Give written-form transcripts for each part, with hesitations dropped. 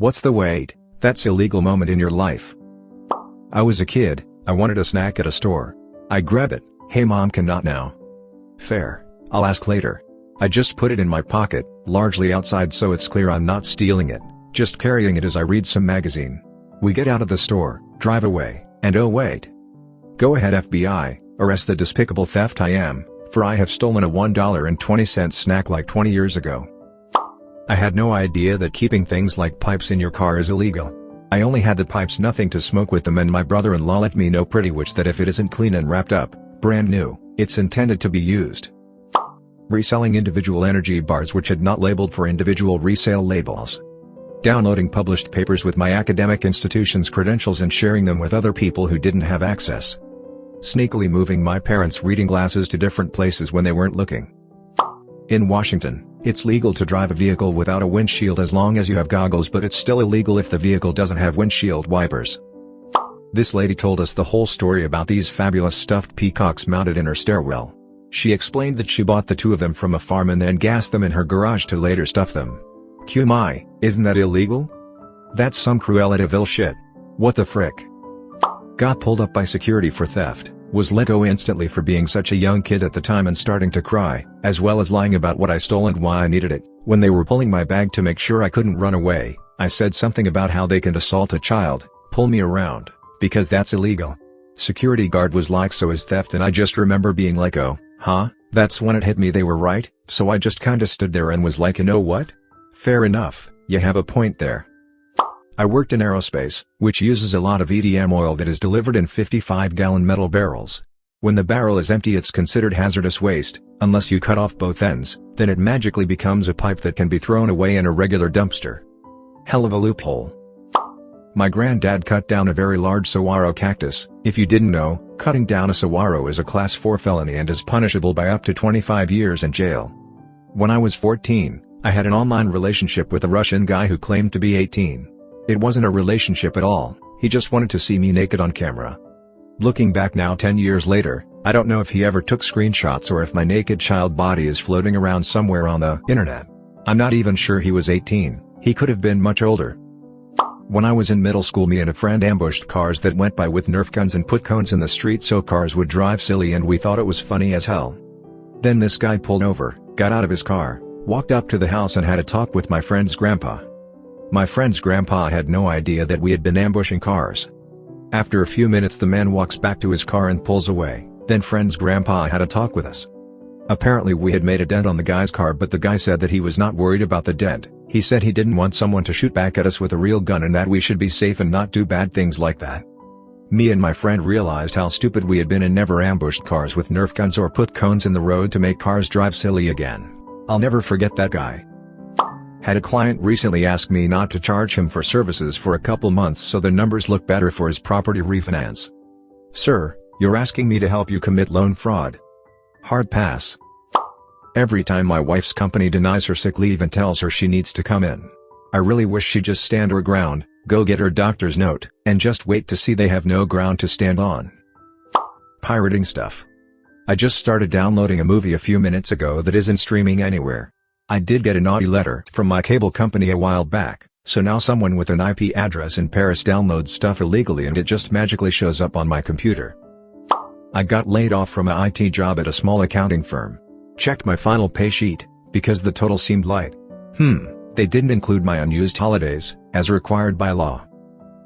What's the wait, that's illegal moment in your life? I was a kid, I wanted a snack at a store. I grab it, hey mom, cannot now. Fair, I'll ask later. I just put it in my pocket, largely outside so it's clear I'm not stealing it, just carrying it as I read some magazine. We get out of the store, drive away, and oh wait. Go ahead FBI, arrest the despicable theft I am, for I have stolen a $1.20 snack like 20 years ago. I had no idea that keeping things like pipes in your car is illegal. I only had the pipes, nothing to smoke with them, and my brother-in-law let me know pretty much that if it isn't clean and wrapped up, brand new, it's intended to be used. Reselling individual energy bars which had not labeled for individual resale labels. Downloading published papers with my academic institution's credentials and sharing them with other people who didn't have access. Sneakily moving my parents' reading glasses to different places when they weren't looking. In Washington, it's legal to drive a vehicle without a windshield as long as you have goggles, but it's still illegal if the vehicle doesn't have windshield wipers. This lady told us the whole story about these fabulous stuffed peacocks mounted in her stairwell. She explained that she bought the 2 of them from a farm and then gassed them in her garage to later stuff them. QMI, isn't that illegal? That's some Cruella de Vil shit. What the frick? Got pulled up by security for theft, was let go instantly for being such a young kid at the time and starting to cry, as well as lying about what I stole and why I needed it. When they were pulling my bag to make sure I couldn't run away, I said something about how they can assault a child, pull me around, because that's illegal. Security guard was like, so is theft, and I just remember being like, oh, huh? That's when it hit me they were right, so I just kinda stood there and was like, you know what? Fair enough, you have a point there. I worked in aerospace, which uses a lot of EDM oil that is delivered in 55-gallon metal barrels. When the barrel is empty it's considered hazardous waste, unless you cut off both ends, then it magically becomes a pipe that can be thrown away in a regular dumpster. Hell of a loophole. My granddad cut down a very large saguaro cactus. If you didn't know, cutting down a saguaro is a Class 4 felony and is punishable by up to 25 years in jail. When I was 14, I had an online relationship with a Russian guy who claimed to be 18. It wasn't a relationship at all, he just wanted to see me naked on camera. Looking back now 10 years later, I don't know if he ever took screenshots or if my naked child body is floating around somewhere on the internet. I'm not even sure he was 18, he could have been much older. When I was in middle school, me and a friend ambushed cars that went by with Nerf guns and put cones in the street so cars would drive silly, and we thought it was funny as hell. Then this guy pulled over, got out of his car, walked up to the house and had a talk with my friend's grandpa. My friend's grandpa had no idea that we had been ambushing cars. After a few minutes the man walks back to his car and pulls away, then friend's grandpa had a talk with us. Apparently we had made a dent on the guy's car, but the guy said that he was not worried about the dent. He said he didn't want someone to shoot back at us with a real gun and that we should be safe and not do bad things like that. Me and my friend realized how stupid we had been and never ambushed cars with Nerf guns or put cones in the road to make cars drive silly again. I'll never forget that guy. Had a client recently ask me not to charge him for services for a couple months so the numbers look better for his property refinance. Sir, you're asking me to help you commit loan fraud. Hard pass. Every time my wife's company denies her sick leave and tells her she needs to come in, I really wish she'd just stand her ground, go get her doctor's note, and just wait to see they have no ground to stand on. Pirating stuff. I just started downloading a movie a few minutes ago that isn't streaming anywhere. I did get a naughty letter from my cable company a while back, so now someone with an IP address in Paris downloads stuff illegally and it just magically shows up on my computer. I got laid off from an IT job at a small accounting firm. Checked my final pay sheet, because the total seemed light. They didn't include my unused holidays, as required by law.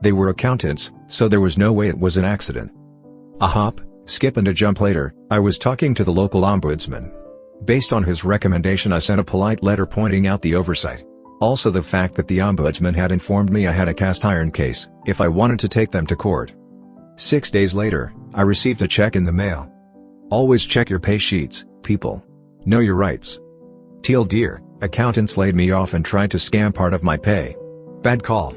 They were accountants, so there was no way it was an accident. A hop, skip and a jump later, I was talking to the local ombudsman. Based on his recommendation I sent a polite letter pointing out the oversight. Also the fact that the ombudsman had informed me I had a cast iron case, if I wanted to take them to court. 6 days later, I received a check in the mail. Always check your pay sheets, people. Know your rights. Teal deer, accountants laid me off and tried to scam part of my pay. Bad call.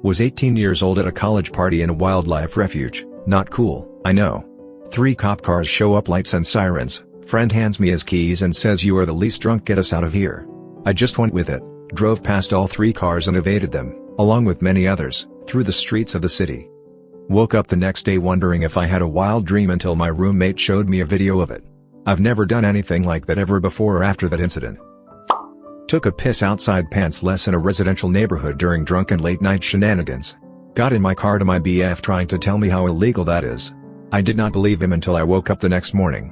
Was 18 years old at a college party in a wildlife refuge, not cool, I know. 3 cop cars show up, lights and sirens. Friend hands me his keys and says, "You are the least drunk, get us out of here." I just went with it, drove past all 3 cars and evaded them, along with many others, through the streets of the city. Woke up the next day wondering if I had a wild dream until my roommate showed me a video of it. I've never done anything like that ever before or after that incident. Took a piss outside pantsless in a residential neighborhood during drunken late-night shenanigans. Got in my car to my BF trying to tell me how illegal that is. I did not believe him until I woke up the next morning.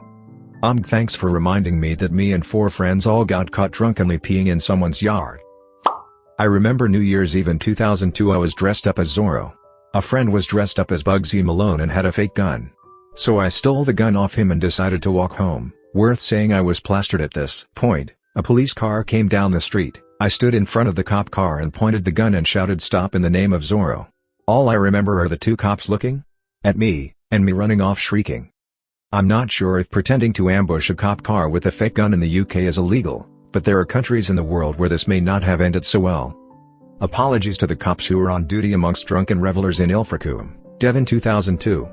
Thanks for reminding me that me and 4 friends all got caught drunkenly peeing in someone's yard. I remember New Year's Eve in 2002 I was dressed up as Zorro. A friend was dressed up as Bugsy Malone and had a fake gun. So I stole the gun off him and decided to walk home. Worth saying I was plastered at this point. A police car came down the street. I stood in front of the cop car and pointed the gun and shouted "Stop" in the name of Zorro. All I remember are the 2 cops looking at me, and me running off shrieking. I'm not sure if pretending to ambush a cop car with a fake gun in the UK is illegal, but there are countries in the world where this may not have ended so well. Apologies to the cops who were on duty amongst drunken revelers in Ilfracombe, Devon 2002.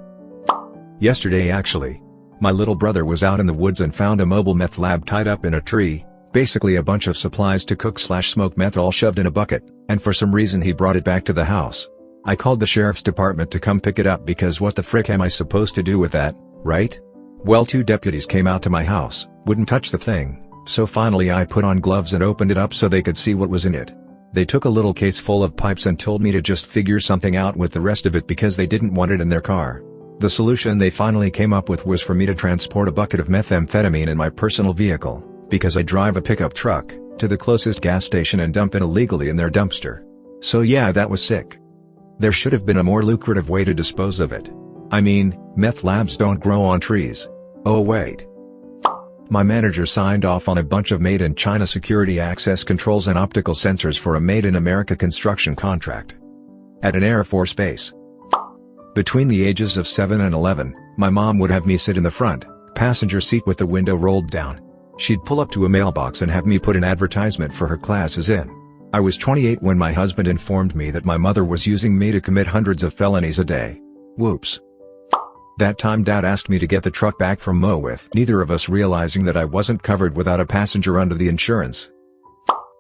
Yesterday actually. My little brother was out in the woods and found a mobile meth lab tied up in a tree. Basically a bunch of supplies to cook/smoke meth all shoved in a bucket, and for some reason he brought it back to the house. I called the sheriff's department to come pick it up because what the frick am I supposed to do with that, right? Well, 2 deputies came out to my house, wouldn't touch the thing, so finally I put on gloves and opened it up so they could see what was in it. They took a little case full of pipes and told me to just figure something out with the rest of it because they didn't want it in their car. The solution they finally came up with was for me to transport a bucket of methamphetamine in my personal vehicle, because I drive a pickup truck, to the closest gas station and dump it illegally in their dumpster. So yeah, that was sick. There should have been a more lucrative way to dispose of it. I mean, meth labs don't grow on trees. Oh wait. My manager signed off on a bunch of made-in-China security access controls and optical sensors for a made-in-America construction contract at an Air Force base. Between the ages of 7 and 11, my mom would have me sit in the front passenger seat with the window rolled down. She'd pull up to a mailbox and have me put an advertisement for her classes in. I was 28 when my husband informed me that my mother was using me to commit hundreds of felonies a day. Whoops. That time Dad asked me to get the truck back from Mo with neither of us realizing that I wasn't covered without a passenger under the insurance.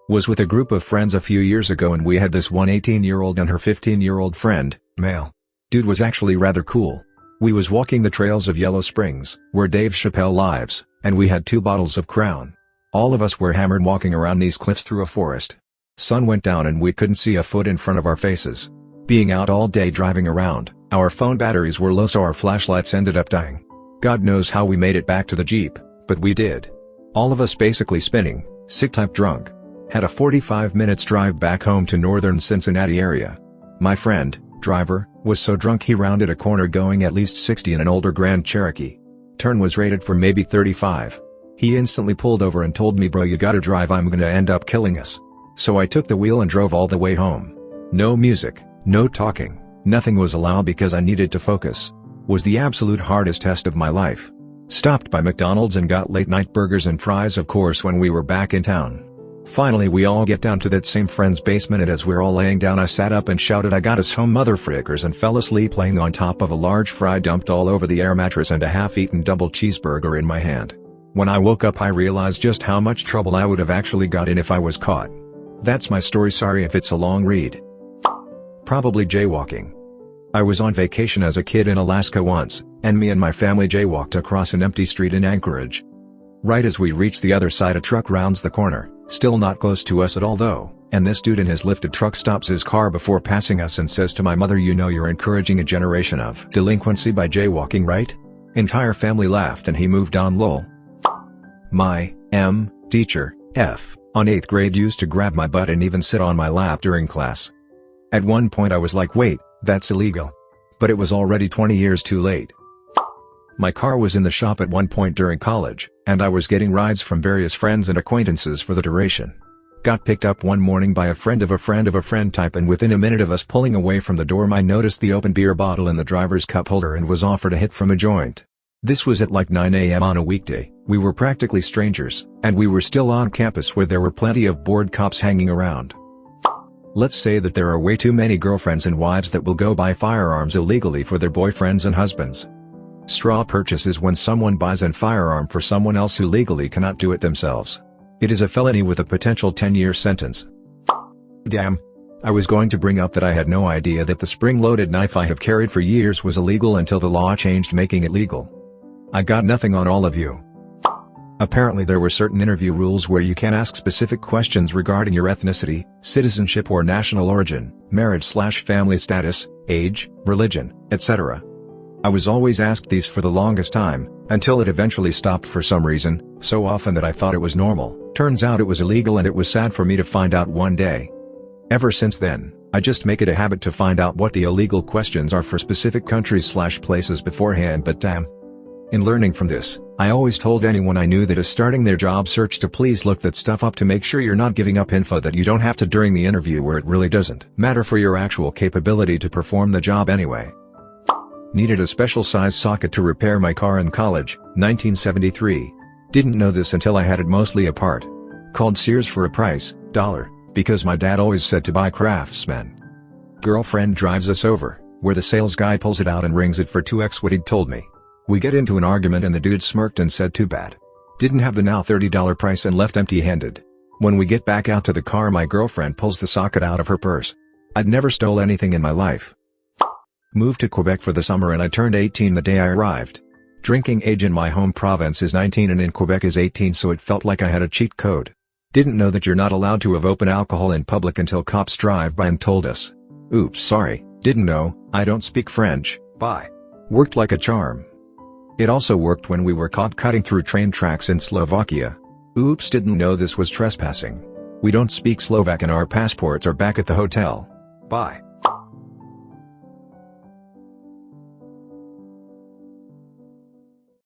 Was with a group of friends a few years ago and we had this one 18-year-old and her 15-year-old friend, male. Dude was actually rather cool. We was walking the trails of Yellow Springs, where Dave Chappelle lives, and we had 2 bottles of Crown. All of us were hammered walking around these cliffs through a forest. Sun went down and we couldn't see a foot in front of our faces. Being out all day driving around, our phone batteries were low so our flashlights ended up dying. God knows how we made it back to the Jeep, but we did. All of us basically spinning, sick-type drunk. Had a 45 minutes drive back home to northern Cincinnati area. My friend, driver, was so drunk he rounded a corner going at least 60 in an older Grand Cherokee. Turn was rated for maybe 35. He instantly pulled over and told me, "Bro, you gotta drive, I'm gonna end up killing us." So I took the wheel and drove all the way home. No music, no talking, nothing was allowed because I needed to focus. Was the absolute hardest test of my life. Stopped by McDonald's and got late night burgers and fries of course when we were back in town. Finally we all get down to that same friend's basement and as we're all laying down I sat up and shouted, "I got us home motherfrickers," and fell asleep laying on top of a large fry dumped all over the air mattress and a half-eaten double cheeseburger in my hand. When I woke up I realized just how much trouble I would have actually got in if I was caught. That's my story, sorry if it's a long read. Probably jaywalking. I was on vacation as a kid in Alaska once, and me and my family jaywalked across an empty street in Anchorage. Right as we reached the other side a truck rounds the corner, still not close to us at all though, and this dude in his lifted truck stops his car before passing us and says to my mother, "You know you're encouraging a generation of delinquency by jaywalking, right?" Entire family laughed and he moved on lol. My teacher, on 8th grade used to grab my butt and even sit on my lap during class. At one point I was like, wait, that's illegal. But it was already 20 years too late. My car was in the shop at one point during college, and I was getting rides from various friends and acquaintances for the duration. Got picked up one morning by a friend of a friend of a friend type, and within a minute of us pulling away from the dorm I noticed the open beer bottle in the driver's cup holder and was offered a hit from a joint. This was at like 9 a.m. on a weekday. We were practically strangers, and we were still on campus where there were plenty of bored cops hanging around. Let's say that there are way too many girlfriends and wives that will go buy firearms illegally for their boyfriends and husbands. Straw purchase is when someone buys a firearm for someone else who legally cannot do it themselves. It is a felony with a potential 10-year sentence. Damn. I was going to bring up that I had no idea that the spring-loaded knife I have carried for years was illegal until the law changed making it legal. I got nothing on all of you. Apparently there were certain interview rules where you can't ask specific questions regarding your ethnicity, citizenship or national origin, marriage/family status, age, religion, etc. I was always asked these for the longest time, until it eventually stopped for some reason, so often that I thought it was normal. Turns out it was illegal and it was sad for me to find out one day. Ever since then, I just make it a habit to find out what the illegal questions are for specific countries/places beforehand, but damn. In learning from this, I always told anyone I knew that is starting their job search to please look that stuff up to make sure you're not giving up info that you don't have to during the interview where it really doesn't matter for your actual capability to perform the job anyway. Needed a special size socket to repair my car in college, 1973. Didn't know this until I had it mostly apart. Called Sears for a price, $, because my dad always said to buy Craftsman. Girlfriend drives us over, where the sales guy pulls it out and rings it for 2x what he'd told me. We get into an argument and the dude smirked and said too bad. Didn't have the now $30 price and left empty-handed. When we get back out to the car, my girlfriend pulls the socket out of her purse. I'd never stole anything in my life. Moved to Quebec for the summer and I turned 18 the day I arrived. Drinking age in my home province is 19 and in Quebec is 18, so it felt like I had a cheat code. Didn't know that you're not allowed to have open alcohol in public until cops drive by and told us. Oops, sorry, didn't know, I don't speak French, bye. Worked like a charm. It also worked when we were caught cutting through train tracks in Slovakia. Oops, didn't know this was trespassing. We don't speak Slovak and our passports are back at the hotel. Bye.